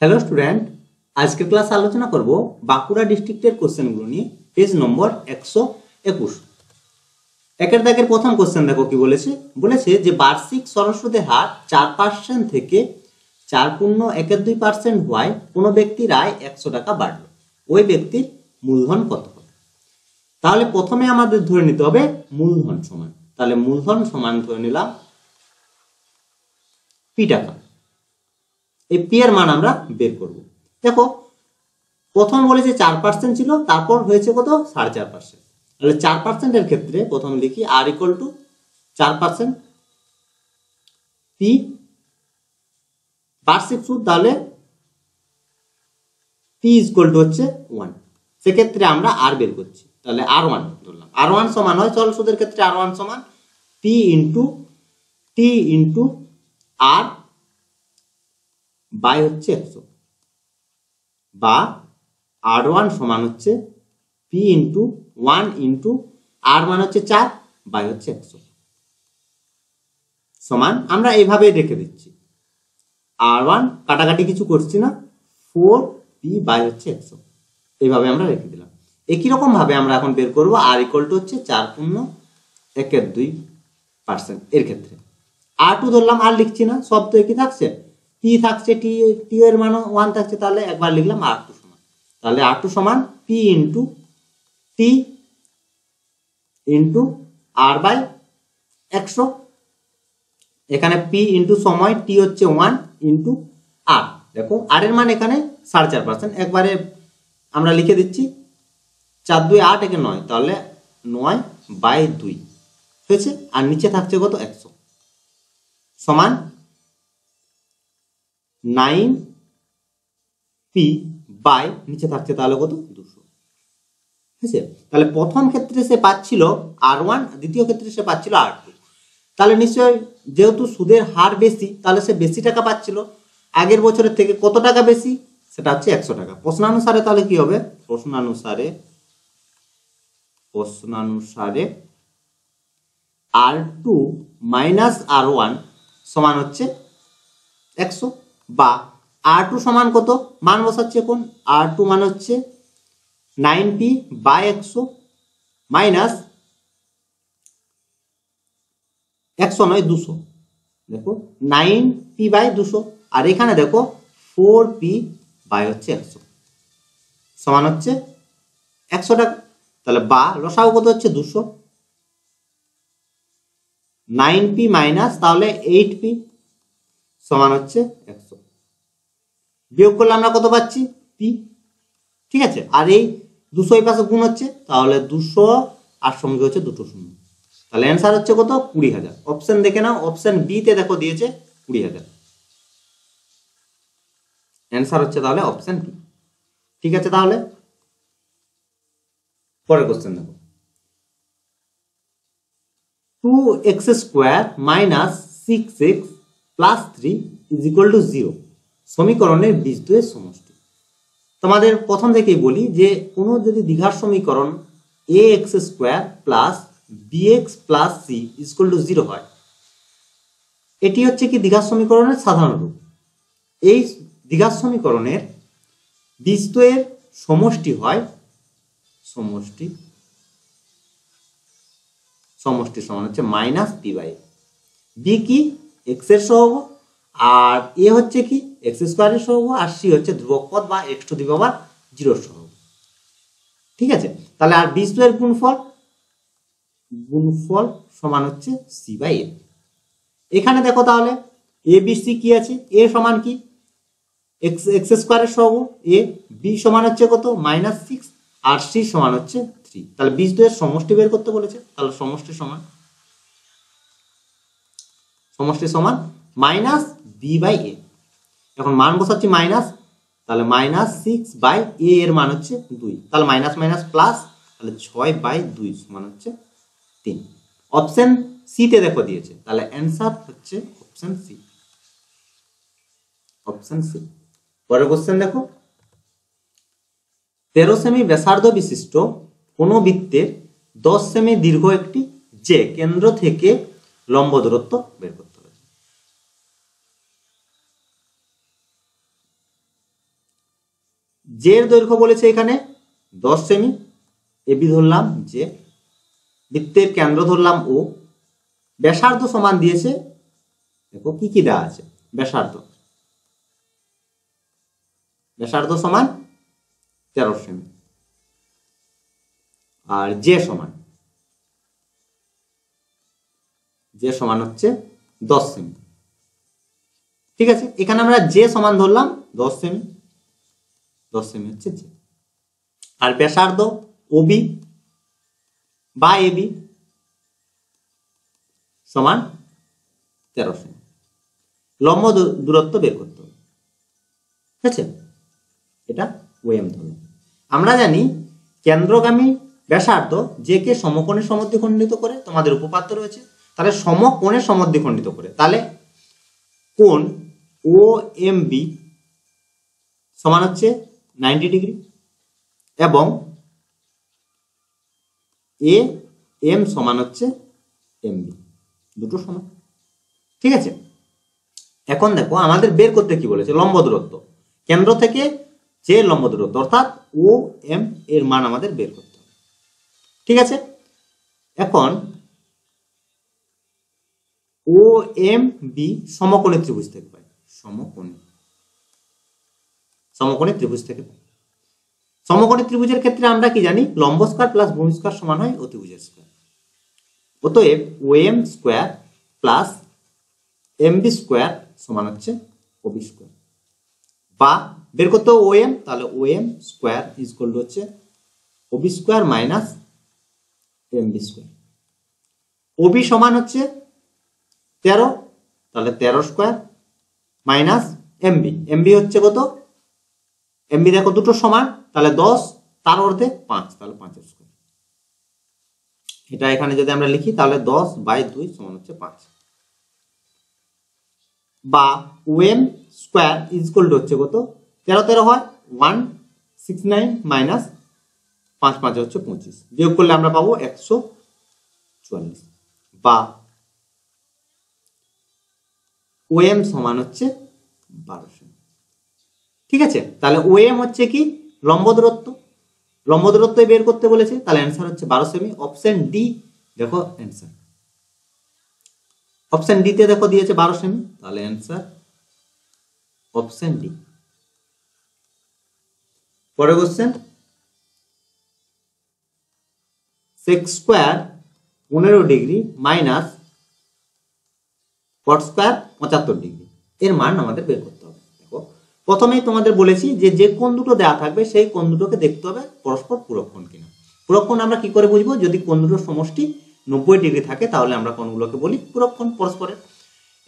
Hello student, আজকের class আলোচনা করব বাঁকুড়া ডিস্ট্রিক্টের কোশ্চেনগুলো নিয়ে। পেজ নম্বর 121। একের দাগের প্রথম কোশ্চেন দেখো কি বলেছে। বলেছে যে বার্ষিক সরস্বতী হার 4% থেকে 4.12% হওয়ায় কোনো ব্যক্তির আয় 100 টাকা বাড়লো, ওই ব্যক্তির মূলধন কত হবে? তাহলে প্রথমে আমাদের ধরে নিতে হবে মূলধন সমান। তাহলে মূলধন সমান ধরে নিলাম পি টাকা। এই পি এর মান আমরা বের করব। দেখো প্রথম বলেছে 4% ছিল, তারপর হয়েছে কত 4.5%। তাহলে 4% এর ক্ষেত্রে প্রথম লিখি আর ইকুয়াল টু 4% পি বার্ষিক সুদ, তাহলে পি ইকুয়াল টু হচ্ছে 1। সেক্ষেত্রে আমরা আর বের করছি, তাহলে R1 ধরলাম। R1 সমান হয় চল সুদের ক্ষেত্রে R1 সমান P into T into R by হচ্ছে 100, বা R1 সমান হচ্ছে পি ইন্টু 1 ইন্টু আর মান হচ্ছে 4 বাই হচ্ছে 100 সমান আমরা এইভাবে রেখে দিচ্ছি। R1 কাটাকাটি কিছু করছি না, 4 পি বাই হচ্ছে 100, এইভাবে আমরা রেখে দিলাম। একই রকম ভাবে আমরা এখন বের করবো আর ইকুয়াল টু হচ্ছে 4.12% এর ক্ষেত্রে। R2 ধরলাম, আর লিখছি না, সব তো একই থাকছে। টি থাকছে, টি এর মান 1 থাকছে, তাহলে একবার লিখলাম R2 সমান। তাহলে R2 সমান P into T into R by 100। এখানে পি ইন্টু সময়, টি হচ্ছে 1 ইন্টু আর। দেখো আর এর মান এখানে 4.5%, একবারে আমরা লিখে দিচ্ছি 4 2 8 একে 9, তাহলে 9 বাই 2 হয়েছে। আর নিচে থাকছে কত 100 সমান 9 পি বাই নিচে থাকছে তাহলে কত 200 হয়েছে। তাহলে প্রথম ক্ষেত্রে সে পাচ্ছিল R1, দ্বিতীয় ক্ষেত্রে সে পাচ্ছিল R2। তাহলে নিশ্চয়ই যেহেতু সুদের হার বেশি, তাহলে সে বেশি টাকা পাচ্ছিল আগের বছরের থেকে। কত টাকা বেশি? সেটা হচ্ছে 100 টাকা। প্রশ্নানুসারে তাহলে কি হবে? প্রশ্নানুসারে R2 মাইনাস R1 সমান হচ্ছে 100, বা R2 সমান কত মান বসাচ্ছে এখন। R2 মান হচ্ছে 9p বাই 100 মাইনাস 100 নয় 200। দেখো 9p বাই 200, আর এখানে দেখো 4p বাই হচ্ছে 100 সমান হচ্ছে 100 টাকা। তাহলে বা লসাগু কত হচ্ছে 200, 9p মাইনাস তাহলে 8p সমান হচ্ছে 100। বিয়োগ করলে আমরা কত পাচ্ছি? p। ঠিক আছে, আর এই 200 এই পাশে গুণ হচ্ছে, তাহলে 200 আর সঙ্গে হচ্ছে দুটো শূন্য। তাহলে অ্যান্সার হচ্ছে কত? 20,000। অপশন দেখে নাও, অপশন বি তে দেখো দিয়েছে 20,000। অ্যান্সার হচ্ছে তাহলে অপশন বি। ঠিক আছে, তাহলে পরের কোশ্চেন দেখো। 2x square minus 6x plus 3 is equal two 0 সমীকরণের বীজদ্বয়ের সমষ্টি। তোমাদের প্রথম থেকেই বলি যে কোনো যদি দ্বিঘাত সমীকরণ ax square plus bx plus c is equal two 0 হয়, এটি হচ্ছে কি দ্বিঘাত সমীকরণের সাধারণ রূপ। এই দ্বিঘাত সমীকরণের বীজদ্বয়ের সমষ্টি হয় সমষ্টি সমান হচ্ছে মাইনাস পি বাই। বি কি? এক্স এর সহগ, আর এ হচ্ছে কি এক্স স্কোয়ারের সহগ, আর সি হচ্ছে ধ্রুবক পদ বা এক্স টু দি পাওয়ার 0 সহগ। ঠিক আছে, তাহলে আর বীজদ্বয়ের গুণফল সমান হচ্ছে সি বাই এ। এখানে দেখো তাহলে এ বি সি কি আছে? এ সমান কি এক্স স্কোয়ারের সহগ, এ বি সমান হচ্ছে কত -6, আর সি সমান হচ্ছে 3। তাহলে বীজদ্বয়ের সমষ্টি বের করতে বলেছে, তাহলে সমষ্টি সমান মাইনাস বি বাই এ। এখন মান বসাচ্ছি মাইনাস, তাহলে -6 বাই এ এর মান হচ্ছে 2, তাহলে মাইনাস মাইনাস প্লাস, তাহলে 6 বাই 2 সমান হচ্ছে 3। অপশন সি তে দেখো দিয়েছে, তাহলে অ্যান্সার হচ্ছে অপশন সি। পরের কোশ্চেন দেখো। 13 সেমি ব্যাসার্ধ বিশিষ্ট কোন বৃত্তের 10 সেমি দীর্ঘ একটি যে কেন্দ্র থেকে লম্ব দূরত্ব বের করতে হবে। যে এর দৈর্ঘ্য বলেছে এখানে 10 সেমি, এবি ধরলাম যে, বৃত্তের কেন্দ্র ধরলাম ও, ব্যাসার্ধ সমান দিয়েছে, দেখো কি কি দেওয়া আছে, ব্যাসার্ধ সমান 13 সেমি, আর যে সমান হচ্ছে 10 সেমি। ঠিক আছে, এখানে আমরা যে সমান ধরলাম 10 সেমি, 10 সেমি হচ্ছে যে, আর ব্যাসার্ধ ওবি বা এবি সমান 13 সেমি। লম্ব দূরত্ব বের করতে হবে। ঠিক আছে, এটা ওএম ধরলাম। আমরা জানি কেন্দ্রগামী ব্যাসার্ধ যে কে সমকোণে সমদ্বিখণ্ডিত করে, তোমাদের উপপাদ্য রয়েছে, তাহলে সমকোণে সমদ্বিখণ্ডিত করে, তাহলে কোণ ও এম বি সমান হচ্ছে 90 ডিগ্রি এবং এ এম সমান হচ্ছে এম বি, দুটো সমান। ঠিক আছে, এখন দেখো আমাদের বের করতে কি বলেছে, লম্ব দূরত্ব, কেন্দ্র থেকে যে লম্ব দূরত্ব অর্থাৎ ও এম এর মান আমাদের বের করতে হবে। ঠিক আছে, এখন ও এম বি সমকোণী ত্রিভুজ থেকে পাই, সমকোণী ত্রিভুজ থেকে পাই। সমকোণী ত্রিভুজের ক্ষেত্রে আমরা কি জানি, লম্ব স্কয়ার প্লাস ভূমি স্কয়ার সমান হয় অতিভুজের স্কয়ার। অতএব O M square plus M B square সমান হচ্ছে ওবি স্কয়ার, বা বের করতে হবে ও এম, তাহলে O M square is equal to হচ্ছে O B square minus M B square. O B সমান হচ্ছে 13, তাহলে 13 স্কয়ার মাইনাস এমবি, এমবি হচ্ছে কত, এমবি দেখো দুটো সমান, তাহলে 10 তার অর্ধে 5, তাহলে 5 স্কয়ার। এটা এখানে যদি আমরা লিখি তাহলে 10/2 সমান হচ্ছে 5, বা OM square is equal to হচ্ছে কত, 13 হয় 169 মাইনাস 5 হচ্ছে 25, বিয়োগ করলে আমরা পাবো 144, বা ওএম সমান হচ্ছে 12 সেমি। ঠিক আছে, তাহলে ওএম হচ্ছে কি, লম্ব দূরত্ব, লম্ব দূরত্ব বের করতে বলেছে, তাহলে অ্যান্সার হচ্ছে 12 সেমি। অপশন ডি দেখো অ্যান্সার, অপশন ডি তে দেখো দিয়েছে 12 সেমি, তাহলে অ্যান্সার অপশন ডি। পরের question, sec square 15 degree minus cot square 75 degree এর মান আমাদের বের করতে হবে। দেখো প্রথমেই তোমাদের বলেছি যে যে কোণ দুটো দেওয়া থাকবে সেই কোণ দুটোকে দেখতে হবে পরস্পর পূরক কোণ কিনা। পূরক কোণ আমরা কি করে বুঝবো, যদি কোণ দুটোর সমষ্টি 90 ডিগ্রি থাকে তাহলে আমরা কোণগুলোকে বলি পূরক কোণ পরস্পরের।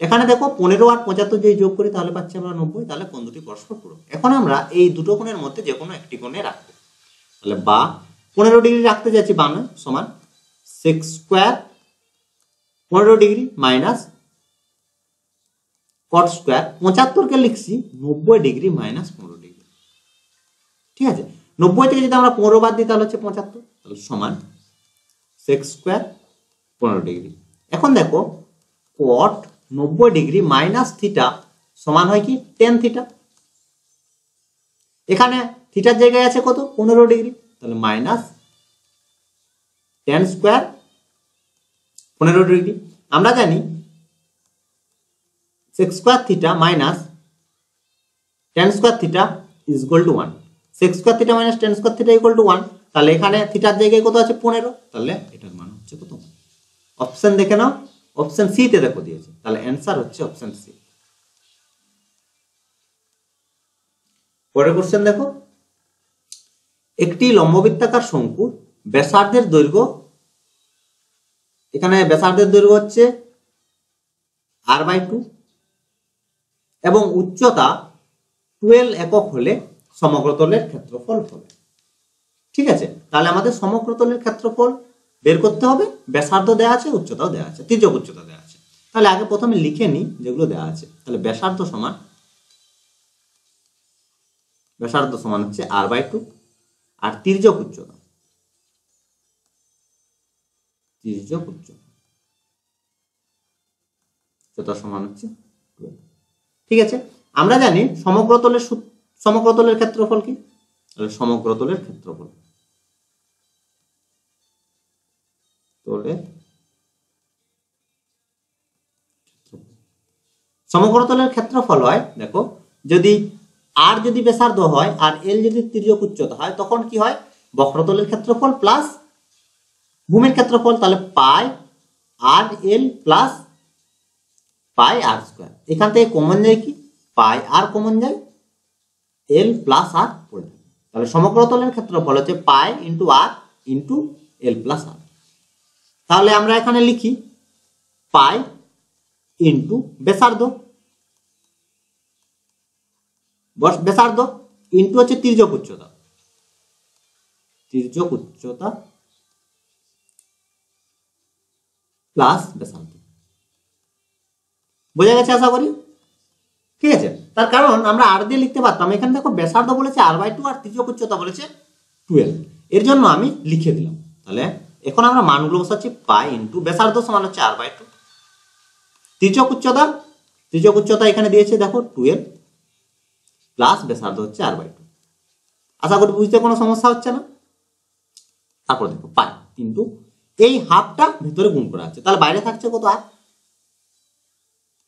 এখানে দেখো 15 আর 75 যদি যোগ করি তাহলে পাচ্ছি আমরা 90, তাহলে কোণ দুটি পরস্পর পূরক। এখন আমরা এই দুটো কোণের মধ্যে যে কোনো একটি কোণে রাখবো, তাহলে বা 15 ডিগ্রি রাখতে যাচ্ছি বামে, সমান sec square 15 degree minus cot square 75 কে লিখছি 90 ডিগ্রি মাইনাস 15 ডিগ্রি। ঠিক আছে, 90 থেকে যদি আমরা 15 বাদ দিই তাহলে হচ্ছে 75, তাহলে সমান সেক স্কয়ার 15 ডিগ্রি। এখন দেখো কট 90 ডিগ্রি মাইনাস থিটা সমান হয় কি tan থিটা, এখানে থিটার জায়গায় আছে কত 15 ডিগ্রি, তাহলে মাইনাস tan স্কয়ার 15 ডিগ্রি। আমরা জানি sec square theta minus tan square theta is equal two 1, sec square theta minus tan square theta equal to 1, তাহলে এখানে থিটার জায়গায় কত আছে 15, তাহলে এটার মান হচ্ছে কত, অপশন দেখে নাও, অপশন সি তে দেখো দিয়েছে, তাহলে অ্যানসার হচ্ছে অপশন সি। পরের কোশ্চেন দেখো, একটি লম্ববৃত্তাকার শঙ্কুর ব্যাসার্ধের দৈর্ঘ্য, এখানে ব্যাসার্ধের দৈর্ঘ্য হচ্ছে r/2 এবং উচ্চতা 12 একক হলে সমগ্রতলের ক্ষেত্রফল হবে। ঠিক আছে, তাহলে আমাদের সমগ্রতলের ক্ষেত্রফল বের করতে হবে, ব্যাসার্ধ দেওয়া আছে, উচ্চতাও দেওয়া আছে, তির্যক উচ্চতা দেওয়া আছে। তাহলে আগে প্রথমে লিখে নিই যেগুলো দেওয়া আছে, তাহলে ব্যাসার্ধ সমান হচ্ছে r/2, আর তির্যক উচ্চতা সমান হচ্ছে 12। ঠিক আছে, আমরা জানি সমগ্রতলের ক্ষেত্রফল কি, তাহলে সমগ্র তলের ক্ষেত্রফল সমগ্র তলের ক্ষেত্রফল হয়, দেখো যদি আর যদি ব্যাসার্ধ হয় আর এল যদি তির্যক উচ্চতা হয় তখন কি হয়, বক্রতলের ক্ষেত্রফল প্লাস ভূমির ক্ষেত্রফল, তাহলে পাই আর এল প্লাস পাই আর স্কোয়ার। এখান থেকে কমন যায় কি, পাই আর কমন যায়, এল প্লাস আর পড়ে থাকে। তাহলে সমগ্র তলের ক্ষেত্রফল হচ্ছে পাই ইন্টু আর ইন্টু এল প্লাস আর। তাহলে আমরা এখানে লিখি পাই ইন্টু ব্যাসার্ধ, ব্যাসার্ধ ইন্টু হচ্ছে তির্যক উচ্চতা, তির্যক উচ্চতা প্লাস ব্যাসার্ধ। বোঝা গেছে আশা করি, ঠিক আছে। তার কারণ আমরা আর দিয়ে লিখতে পারতাম, এখানে দেখো ব্যাসার্ধ বলেছে r/2 আর তির্যক উচ্চতা বলেছে 12, এর জন্য আমি লিখে দিলাম। তাহলে এখন আমরা মানগুলো বসাচ্ছি, পাই ইন্টু ব্যাসার্ধ সমান হচ্ছে r/2, তির্যক উচ্চতা এখানে দিয়েছে দেখো 12 প্লাস ব্যাসার্ধ হচ্ছে r/2। আশা করি বুঝতে কোনো সমস্যা হচ্ছে না। তারপর দেখো পাই কিন্তু এই হাফটা ভেতরে গুণ করা আছে, তাহলে বাইরে থাকছে কত আর,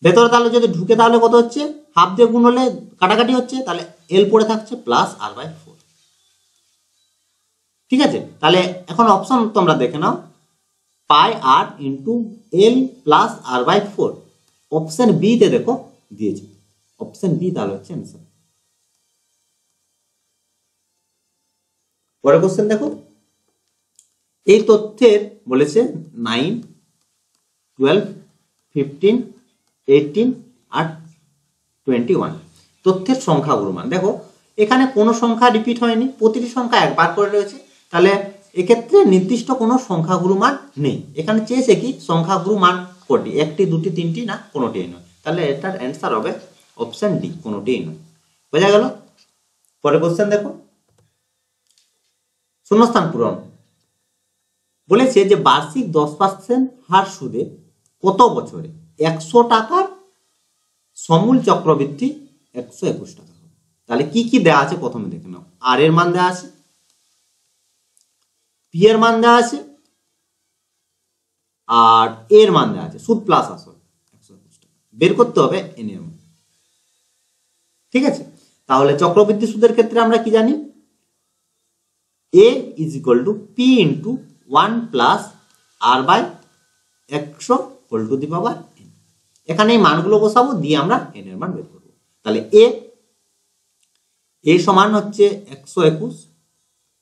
ভেতরে তাহলে যদি ঢুকে তাহলে কত হচ্ছে, হাফ দিয়ে গুণ হলে কাটাকাটি হচ্ছে, তাহলে এল পড়ে থাকছে প্লাস r/4। ঠিক আছে, তাহলে এখন অপশন তোমরা দেখে নাও, পাই আর into L plus r/4, option B তে দেখো দিয়েছে, অপশন বি তাহলে হচ্ছে অ্যান্সার। পরের কোশ্চেন দেখো, এই তথ্যের বলেছে 9, 12, 15, 18 আর 21 তথ্যের সংখ্যাগুলো মান। দেখো এখানে কোনো সংখ্যা রিপিট হয়নি, প্রতিটি সংখ্যা একবার করে রয়েছে, তাহলে এক্ষেত্রে নির্দিষ্ট কোনো সংখ্যাগুলো মান নেই। এখানে চেয়েছে কি সংখ্যাগুলো মান কটি, একটি, দুটি, তিনটি, না কোনোটিই নয়, তাহলে এটার অ্যান্সার হবে অপশন ডি, কোনোটিই নয়। বোঝা গেল। পরের কোশ্চেন দেখো, শূন্যস্থান পূরণ বলেছে যে বার্ষিক 10% হার সুদে কত বছরে 100 টাকার সমূল চক্রবৃদ্ধি 121 টাকা হবে। তাহলে কি কি দেওয়া আছে প্রথমে দেখে নাও, আর এর মান দেওয়া আছে, পি এর মান দেওয়া আছে, আর এর মান দেওয়া আছে, সুদ প্লাস আসল 121 টাকা। বের করতে হবে এন এর মান। ঠিক আছে, তাহলে চক্রবৃদ্ধি সুদের ক্ষেত্রে আমরা কি জানি, a is equal to P into 1 plus R by 100 whole to the power n। এখানে এই মানগুলো বসাবো, দিয়ে আমরা n এর মান বের করবো। তাহলে a সমান হচ্ছে 121,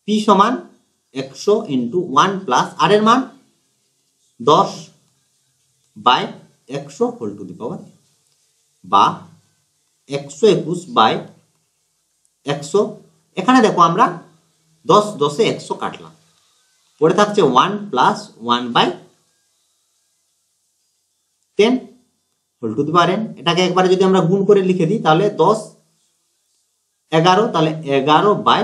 p সমান 100 ইন্টু 1 প্লাস আর এর মান 10 বাই 100 হোল টু দি পাওয়ার, বা 121 বাই 100। এখানে দেখো আমরা 10 10 100 কাটলাম, পড়ে থাকছে 1 plus 1 by 10 whole to the power n। এটাকে একবারে যদি আমরা গুণ করে লিখে দিই তাহলে 10 11, তাহলে 11 by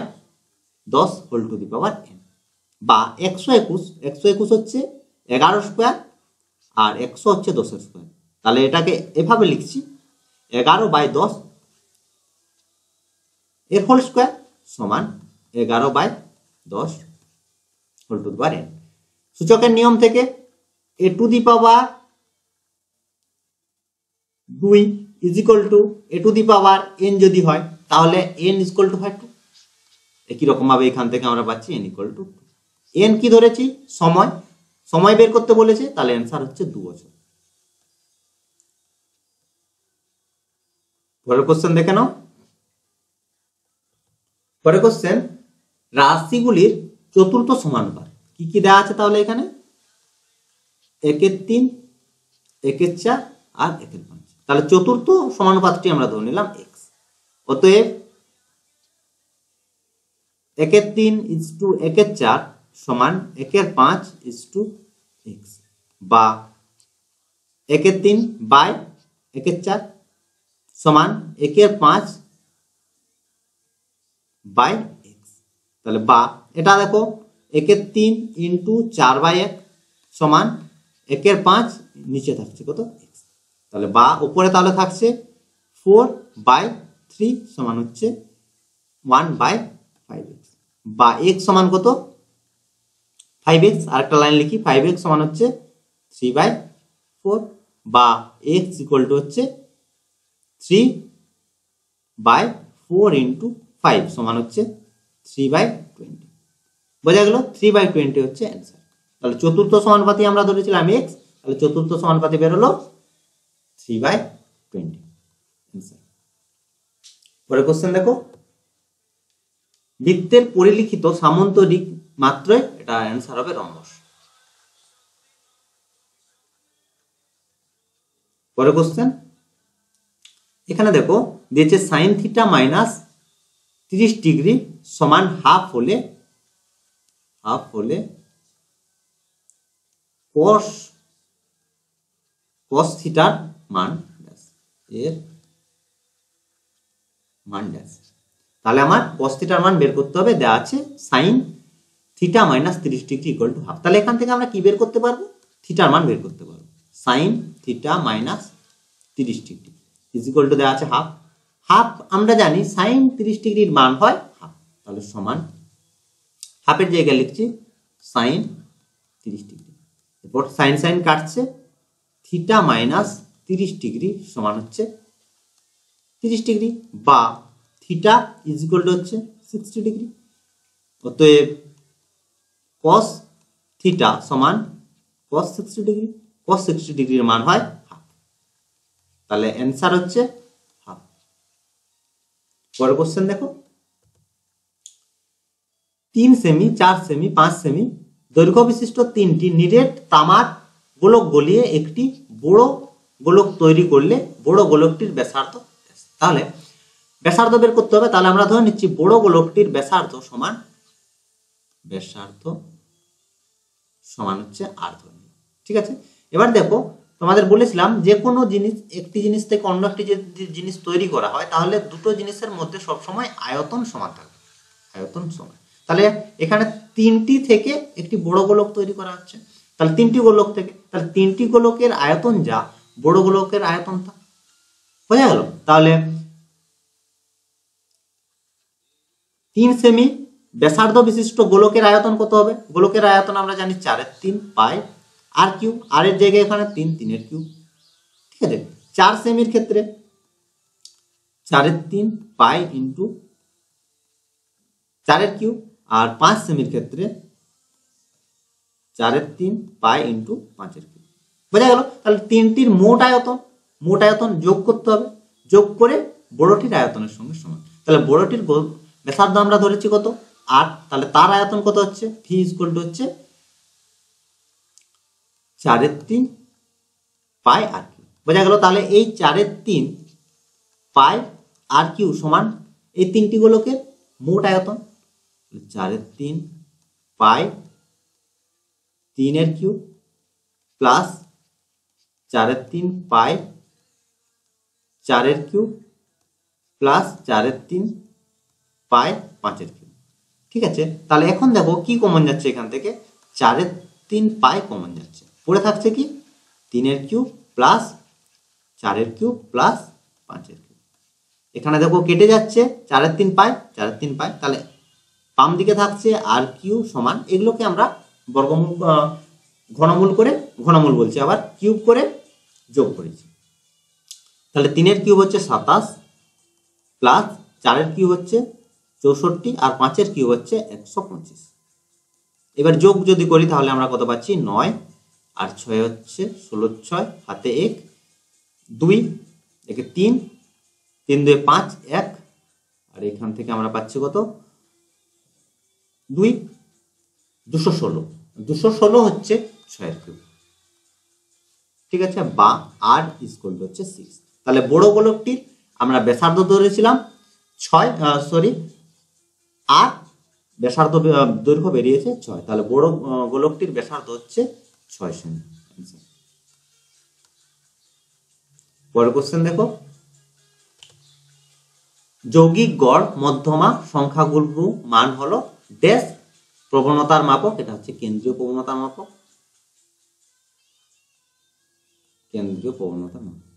10 whole to the power n, বা 121 হচ্ছে 11 স্কোয়ার আর 100 হচ্ছে 10 স্কোয়ার। তাহলে এটাকে এভাবে লিখছি 11 বাই 10 এর হোল স্কোয়ার সমান 11 by 10 whole to the power n। সূচকের নিয়ম থেকে a to the power 2 is equal to a to the power n যদি হয় তাহলে n ইজ ইকুয়াল টু হয় 2। একই রকম ভাবে এখান থেকে আমরা পাচ্ছি n ইকুয়াল টু 2। n কি ধরেছি, সময়, সময় বের করতে বলেছে, তাহলে অ্যান্সার হচ্ছে 2 বছর। পরের কোশ্চেন দেখে নাও। পরের কোশ্চেন, রাশিগুলির চতুর্থ সমানুপাত কি কি দেওয়া আছে, তাহলে এখানে 1/3, 1/4 আর 1/5। তাহলে চতুর্থ সমানুপাতটি আমরা ধরে নিলাম x। অতএব 1/3 ইজ টু 1/4 সমান 1/5 ইজ টু x, বা 1/3 বাই 1/4 সমান 1/5 বাই x। তাহলে বা এটা দেখো 1/3 ইন্টু 4/1 সমান 1/5, নিচে থাকছে কত x। তাহলে বা উপরে তাহলে থাকছে 4/3 সমান হচ্ছে 1/5। বা x সমান কত 5x, আরেকটা লাইন লিখি 5x সমান হচ্ছে 3/4 বা x ইকুয়াল টু হচ্ছে 3/4 ইন্টু 5 সমান হচ্ছে 3/20। বোঝা গেল 3/20 হচ্ছে অ্যান্সার। তাহলে চতুর্থ সমানুপাতি আমরা ধরেছিলাম x, তাহলে চতুর্থ সমানুপাতি বের হলো 3/20 অ্যান্সার। পরের কোশ্চেন দেখো, বৃত্তের পরিলিখিত সামান্তরিক মাত্রায় এটা অ্যান্সার হবে রম্বস। পরের কোশ্চেন, এখানে দেখো দিয়েছে সাইন থিটা মাইনাস 30 ডিগ্রি সমান হাফ হলে cos থিটার মান এর মান ড্যাশ। তাহলে আমার cos থিটার মান বের করতে হবে, দেওয়া আছে sine theta minus 30 degree equal to half. তাহলে এখান থেকে আমরা কি বের করতে পারবো, থিটার মান বের করতে পারবো। Sine theta minus 30 degree is equal two দেওয়া আছে হাফ। হাফ আমরা জানি সাইন 30 ডিগ্রির মান হয় হাফ, তাহলে সমান হাফের জায়গায় লিখছি সাইন 30 ডিগ্রি। এরপর সাইন সাইন কাটছে, থিটা মাইনাস 30 ডিগ্রি সমান হচ্ছে 30 ডিগ্রি বা থিটা ইজ ইকুয়াল টু হচ্ছে 60 ডিগ্রি। অতএব cos থিটা সমান cos 60 ডিগ্রি, cos 60 ডিগ্রির মান হয় হাফ, তাহলে অ্যান্সার হচ্ছে হাফ। পরের কোশ্চেন দেখো, 3 সেমি 4 সেমি 5 সেমি দৈর্ঘ্য বিশিষ্ট 3টি নিরেট তামার গোলক গলিয়ে একটি বড় গোলক তৈরি করলে বড় গোলকটির ব্যাসার্ধ। তাহলে ব্যাসার্ধ বের করতে হবে, তাহলে আমরা ধরে নিচ্ছি বড় গোলকটির ব্যাসার্ধ সমান হচ্ছে r ধরে। ঠিক আছে, এবার দেখো তোমাদের বলেছিলাম যে কোনো জিনিস একটি জিনিস থেকে অন্য একটি জিনিস তৈরি করা হয় তাহলে দুটো জিনিসের মধ্যে সবসময় আয়তন সমান থাকবে, আয়তন সমান। তাহলে এখানে 3টি থেকে একটি বড় গোলক তৈরি করা হচ্ছে, তাহলে 3টি গোলক থেকে, তাহলে 3টি গোলকের আয়তন যা বড় গোলকের আয়তন তা। বোঝা গেল? তাহলে 3 সেমি ব্যাসার্ধ বিশিষ্ট গোলকের আয়তন কত হবে? গোলকের আয়তন আমরা জানি 4/3 পাই আর কিউব, আর এর জায়গায় এখানে 3, 3 কিউব। ঠিক আছে, 4 সেমির ক্ষেত্রে 4/3 পাই ইন্টু 4 কিউব, আর 5 সেমির ক্ষেত্রে 4/3 পাই ইন্টু 5 কিউব। বোঝা গেল? তাহলে 3টির মোট আয়তন যোগ করতে হবে, যোগ করে বড়টির আয়তনের সঙ্গে সমান। তাহলে বড়টির ব্যাসার্ধ আমরা ধরেছি কত 8, তাহলে তার আয়তন কত হচ্ছে v ইকুয়াল টু হচ্ছে 4/3 পাই আর কিউ। বোঝা গেল? তাহলে এই 4/3 পাই আর কিউ সমান এই 3টি গোলকের মোট আয়তন, 4/3 পাই 3 এর কিউব প্লাস 4/3 পাই 4 এর কিউব প্লাস 4/3 পাই 5 এর কিউব। ঠিক আছে, তাহলে এখন দেখো কি কমন যাচ্ছে, এখান থেকে 4/3 পাই কমন যাচ্ছে, পড়ে থাকছে কি 3 এর কিউব প্লাস 4 এর কিউব প্লাস 5 এর কিউব। এখানে দেখো কেটে যাচ্ছে 4/3 পাই 4/3 পাই, তাহলে বাম দিকে থাকছে আর কিউ সমান, এগুলোকে আমরা বর্গমূল ঘনমূল বলছি, আবার কিউব করে যোগ করেছি। তাহলে 3 এর কিউব হচ্ছে 27 প্লাস 4 এর কিউব হচ্ছে 64 আর 5 এর কিউব হচ্ছে 125। এবার যোগ যদি করি তাহলে আমরা কত পাচ্ছি 9 আর 6 হচ্ছে 16, 6 হাতে 1 2 একে 3 3 2 5 1, আর এখান থেকে আমরা পাচ্ছি কত 2 216 হচ্ছে 6 এর কিউব। ঠিক আছে, বা আর ইকুয়াল টু হচ্ছে 6। তাহলে বড় গোলকটির আমরা ব্যাসার্ধ ধরেছিলাম 6 আর ব্যাসার্ধ দৈর্ঘ্য বেরিয়েছে 6, তাহলে বড় গোলকটির ব্যাসার্ধ হচ্ছে 6 সেমি। পরের কোশ্চেন দেখো, যৌগিক গড় মধ্যমা সংখ্যাগুলোর মান হলো ড্যাশ প্রবণতার মাপক, এটা হচ্ছে কেন্দ্রীয় প্রবণতার মাপক, কেন্দ্রীয় প্রবণতার মাপক।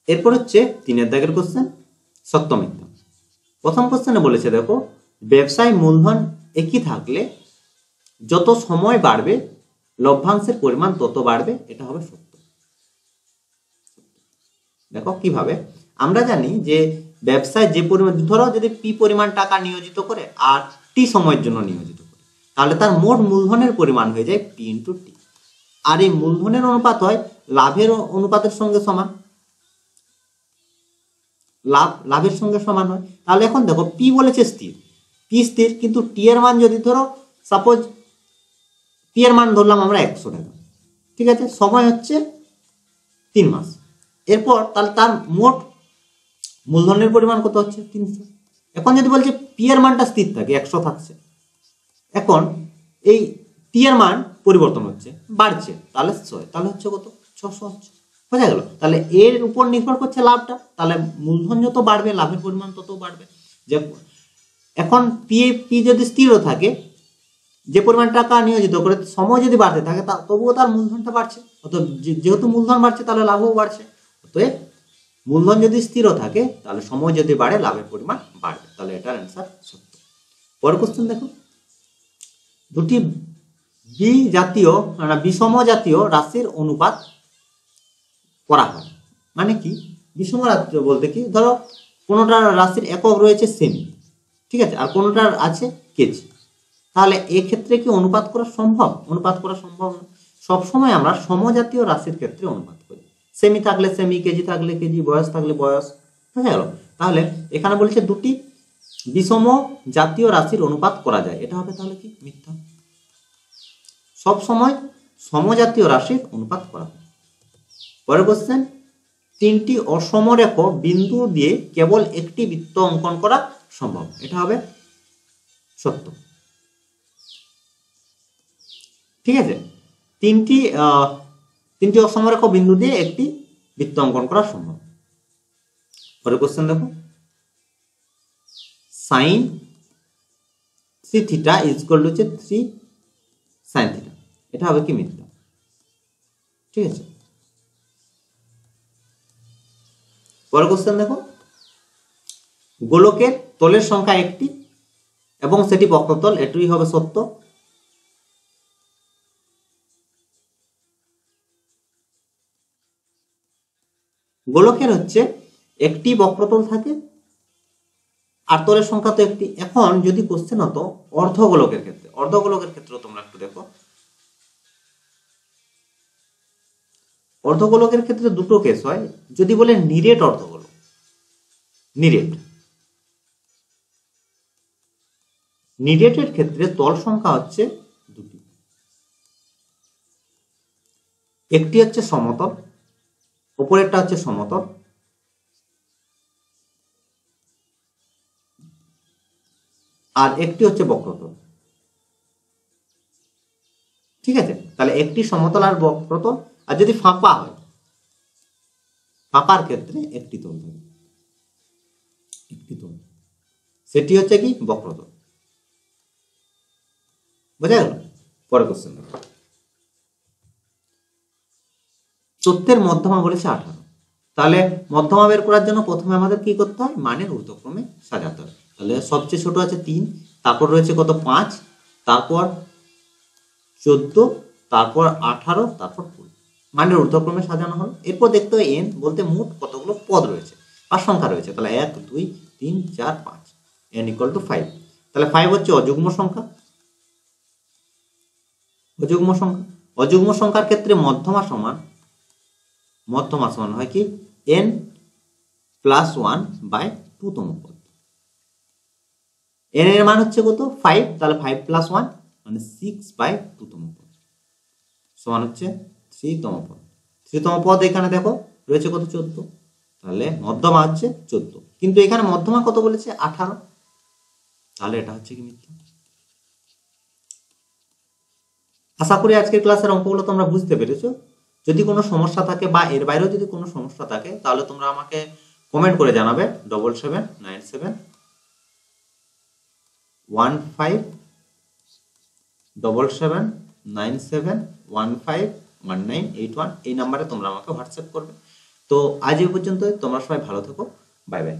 এরপর হচ্ছে 3 দাগের কোশ্চেন, সত্য মিথ্যা। প্রথম কোশ্চেনে বলেছে দেখো ব্যবসায় মূলধন একই থাকলে যত সময় বাড়বে লভ্যাংশের পরিমাণ তত বাড়বে, এটা হবে সত্য। দেখো কিভাবে, আমরা জানি যে ব্যবসায় যে পরিমাণ, ধরো যদি পি পরিমাণ টাকা নিয়োজিত করে আর টি সময়ের জন্য নিয়োজিত করে, তাহলে তার মোট মূলধনের পরিমাণ হয়ে যায় পি ইন্টু টি। আর এই মূলধনের অনুপাত হয় লাভের অনুপাতের সঙ্গে সমান, লাভের সঙ্গে সমান হয়। তাহলে এখন দেখো পি বলেছে স্থির, পি স্থির, কিন্তু টি এর মান যদি ধরো সাপোজ পি এর মান ধরলাম আমরা 100 টাকা, ঠিক আছে, সময় হচ্ছে 3 মাস। এরপর তাহলে তার মোট মূলধনের পরিমাণ কত হচ্ছে 300। এখন যদি বলছে পি এর মানটা স্থির থাকে 100 থাকছে, এখন এই টি এর মান পরিবর্তন হচ্ছে, বাড়ছে, তাহলে তাহলে হচ্ছে কত 600 হচ্ছে, বোঝা গেল। তাহলে এর উপর নির্ভর করছে লাভটা, তাহলে মূলধন যত বাড়বে লাভের পরিমাণ তত বাড়বে। যে এখন পি যদি স্থিরও থাকে, যে পরিমাণ টাকা নিয়োজিত করে সময় যদি বাড়তে থাকে তবুও তার মূলধনটা বাড়ছে, অতএব যেহেতু মূলধন বাড়ছে তাহলে লাভও বাড়ছে। অতএব মূলধন যদি স্থিরও থাকে তাহলে সময় যদি বাড়ে লাভের পরিমাণ বাড়বে, তাহলে এটার অ্যান্সার সত্য। পরের কোশ্চেন দেখো, দুটি বিষম জাতীয় রাশির অনুপাত করা হয়, মানে কি? বিষম জাতীয় বলতে কি, ধরো কোনোটা রাশির একক রয়েছে সেমি, ঠিক আছে, আর কোনোটার আছে কেজি, তাহলে এক্ষেত্রে কি অনুপাত করা সম্ভব? অনুপাত করা সম্ভব না। সবসময় আমরা সমজাতীয় রাশির ক্ষেত্রে অনুপাত করি, সেমি থাকলে সেমি, কেজি থাকলে কেজি, বয়স থাকলে বয়স, বুঝা গেল। তাহলে এখানে বলেছে দুটি বিষম জাতীয় রাশির অনুপাত করা যায়, এটা হবে তাহলে কি? মিথ্যা। সব সময় সমজাতীয় রাশির অনুপাত করা হয়। পরের কোশ্চেন, তিনটি অসমরেখ বিন্দু দিয়ে কেবল একটি বৃত্ত অঙ্কন করা সম্ভব, এটা হবে সত্য। ঠিক আছে, তিনটি অসমরেখ বিন্দু দিয়ে একটি বৃত্ত অঙ্কন করা সম্ভব। পরের কোশ্চেন দেখো, sign three theta equal two হচ্ছে 3 সাইন থিটা, এটা হবে কি? মিথ্যা। ঠিক আছে, পরের কোশ্চেন দেখো, গোলকের তলের সংখ্যা একটি এবং সেটি বক্রতল, এটাই হবে সত্য। গোলকের হচ্ছে একটি বক্রতল থাকে আর তলের সংখ্যা তো একটি। এখন যদি কোশ্চেন হতো অর্ধগোলকের ক্ষেত্রে, অর্ধগোলকের ক্ষেত্রে তোমরা একটু দেখো, অর্ধগোলকের ক্ষেত্রে দুটো কেস হয়। যদি বলে নিরেট অর্ধগোলক, নিরেটের ক্ষেত্রে তল সংখ্যা হচ্ছে দুটি, একটি হচ্ছে সমতল, উপরেরটা হচ্ছে সমতল, আর একটি হচ্ছে বক্রতল। ঠিক আছে, তাহলে একটি সমতল আর বক্রতল। আর যদি ফাঁপা হয়, ফাঁপার ক্ষেত্রে একটি তল থাকে, একটি তল, সেটি হচ্ছে কি? বক্রতল। বোঝা গেল? পরের কোশ্চেন, তথ্যের মধ্যমা বলেছে 18। তাহলে মধ্যমা বের করার জন্য প্রথমে আমাদের কি করতে হয়? মানের ঊর্ধ্বক্রমে সাজাতে হয়। তাহলে সবচেয়ে ছোট আছে 3, তারপর রয়েছে কত? 5, তারপর 14, তারপর 18, তারপর 20। মানের ঊর্ধ্বক্রমে সাজানো হলো। এরপর দেখতে হয় n বলতে মোট কতগুলো পদ রয়েছে বা সংখ্যা রয়েছে। তাহলে 1 2 3 4 5, n = 5। তাহলে 5 হচ্ছে অযুগ্ম সংখ্যা। অযুগ্ম সংখ্যার ক্ষেত্রে মধ্যমা সমান হয় কি? n + 1/2 তম পদ। n এর মান হচ্ছে কত? 5, তাহলে 5 + 1 মানে 6/2 তম পদ সমান হচ্ছে 3 তম পদ। 3 তম পদ এখানে দেখো রয়েছে কত? 14, তাহলে মধ্যমা হচ্ছে 14। কিন্তু এখানে মধ্যমা কত বলেছে? 18, তাহলে এটা হচ্ছে কি? মিথ্যা। আশা করি আজকের ক্লাসের অঙ্কগুলো তোমরা বুঝতে পেরেছো। যদি কোনো সমস্যা থাকে বা এর বাইরেও যদি কোনো সমস্যা থাকে তাহলে তোমরা আমাকে কমেন্ট করে জানাবে 77971597151981 এই নাম্বারে তোমরা আমাকে হোয়াটসঅ্যাপ করবে। তো আজ এই পর্যন্ত, তোমরা সবাই ভালো থেকো, বাই বাই।